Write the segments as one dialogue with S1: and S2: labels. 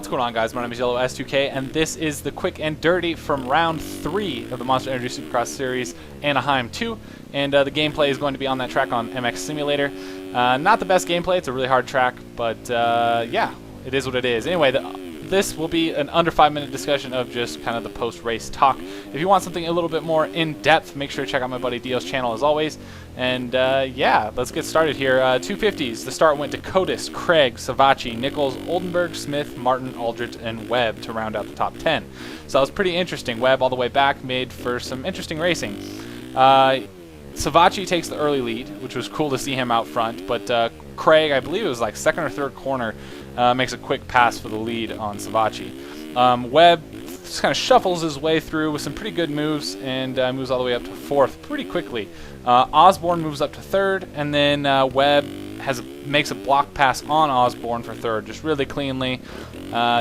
S1: What's going on, guys? My name is Yellow S2K, and this is the quick and dirty from round 3 of the Monster Energy Supercross Series, Anaheim 2. And the gameplay is going to be on that track on MX Simulator. Not the best gameplay, it's a really hard track, but yeah, it is what it is. Anyway, this will be an under 5-minute discussion of just kind of the post-race talk. If you want something a little bit more in-depth, make sure to check out my buddy Dio's channel as always. And yeah, let's get started here. 250s. The start went to Codis, Craig, Savachi, Nichols, Oldenburg, Smith, Martin, Aldrich, and Webb to round out the top 10. So that was pretty interesting. Webb all the way back made for some interesting racing. Savachi takes the early lead, which was cool to see him out front, but Craig, I believe it was like second or third corner, makes a quick pass for the lead on Savachi. Webb just kind of shuffles his way through with some pretty good moves and moves all the way up to 4th pretty quickly. Osborne moves up to 3rd, and then Webb makes a block pass on Osborne for 3rd, just really cleanly.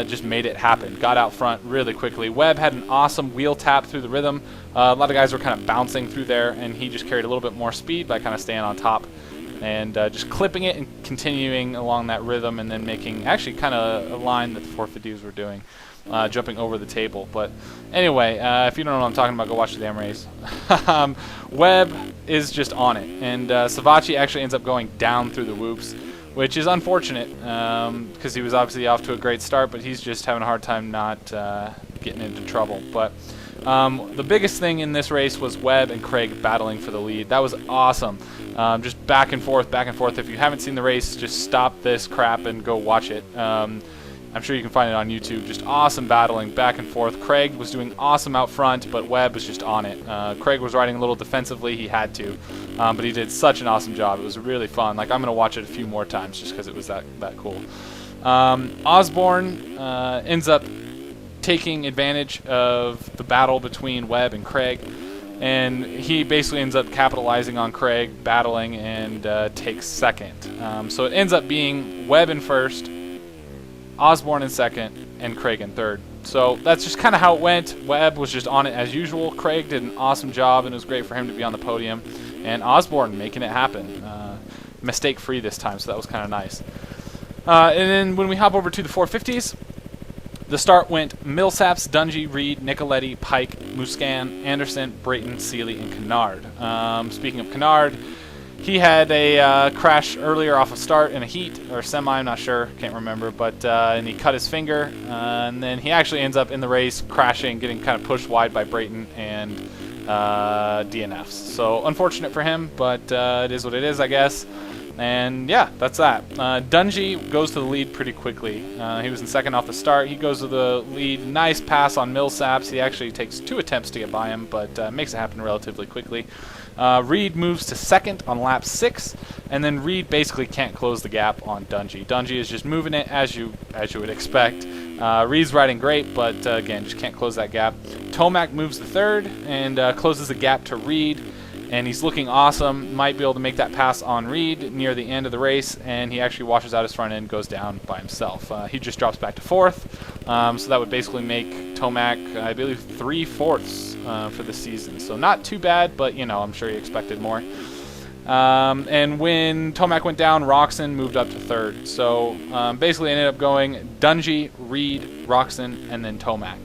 S1: Just made it happen. Got out front really quickly. Webb had an awesome wheel tap through the rhythm. A lot of guys were kind of bouncing through there, and he just carried a little bit more speed by kind of staying on top and just clipping it and continuing along that rhythm, and then making actually kind of a line that the 450s were doing, jumping over the table. But anyway, if you don't know what I'm talking about, go watch the damn race. Webb is just on it, and Savachi actually ends up going down through the whoops, which is unfortunate because he was obviously off to a great start, but he's just having a hard time not getting into trouble. But the biggest thing in this race was Webb and Craig battling for the lead. That was awesome. Just back and forth, back and forth. If you haven't seen the race, just stop this crap and go watch it. I'm sure you can find it on YouTube. Just awesome battling back and forth. Craig was doing awesome out front, but Webb was just on it. Craig was riding a little defensively. He had to, but he did such an awesome job. It was really fun. Like, I'm going to watch it a few more times just because it was that cool. Osborne ends up taking advantage of the battle between Webb and Craig, and he basically ends up capitalizing on Craig battling and takes 2nd. So it ends up being Webb in 1st, Osborne in 2nd, and Craig in 3rd. So that's just kind of how it went. Webb was just on it as usual. Craig did an awesome job, and it was great for him to be on the podium. And Osborne making it happen. Mistake-free this time, so that was kind of nice. And then when we hop over to the 450s, the start went Millsaps, Dungey, Reed, Nicoletti, Pike, Muscan, Anderson, Brayton, Seeley, and Kennard. Speaking of Kennard, he had a crash earlier off a start in a heat, or semi, I'm not sure, can't remember, but and he cut his finger, and then he actually ends up in the race crashing, getting kind of pushed wide by Brayton and DNFs. So unfortunate for him, but it is what it is, I guess. And yeah, that's that. Dungey goes to the lead pretty quickly. He was in 2nd off the start. He goes to the lead. Nice pass on Millsaps. He actually takes 2 attempts to get by him, but makes it happen relatively quickly. Reed moves to 2nd on lap 6, and then Reed basically can't close the gap on Dungey. Dungey is just moving it as you would expect. Reed's riding great, but again, just can't close that gap. Tomac moves to 3rd and closes the gap to Reed. And he's looking awesome. Might be able to make that pass on Reed near the end of the race, and he actually washes out his front end, goes down by himself. He just drops back to 4th, so that would basically make Tomac, I believe, 3/4 for the season. So not too bad, but you know, I'm sure he expected more. And when Tomac went down, Roxon moved up to 3rd. So basically, ended up going Dungey, Reed, Roxon, and then Tomac.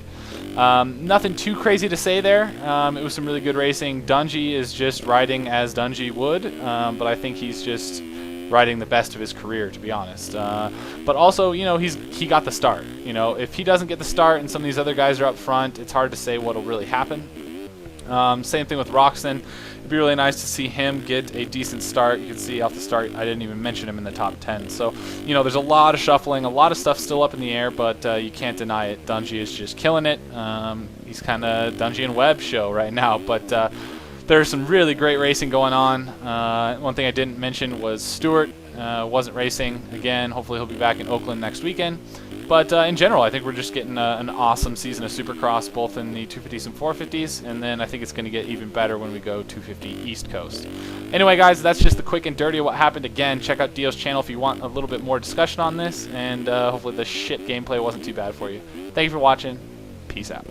S1: Nothing too crazy to say there. It was some really good racing. Dungey is just riding as Dungey would, but I think he's just riding the best of his career, to be honest. But also, you know, he got the start. You know, if he doesn't get the start and some of these other guys are up front, it's hard to say what'll really happen. Same thing with Roxon. It'd be really nice to see him get a decent start. You can see off the start, I didn't even mention him in the top 10. So, you know, there's a lot of shuffling, a lot of stuff still up in the air, but you can't deny it. Dungey is just killing it. He's kind of Dungey and Webb show right now, but there's some really great racing going on. One thing I didn't mention was Stewart wasn't racing. Again, hopefully he'll be back in Oakland next weekend. But in general, I think we're just getting an awesome season of Supercross, both in the 250s and 450s, and then I think it's going to get even better when we go 250 East Coast. Anyway, guys, that's just the quick and dirty of what happened. Again, check out Dio's channel if you want a little bit more discussion on this, and hopefully the shit gameplay wasn't too bad for you. Thank you for watching. Peace out.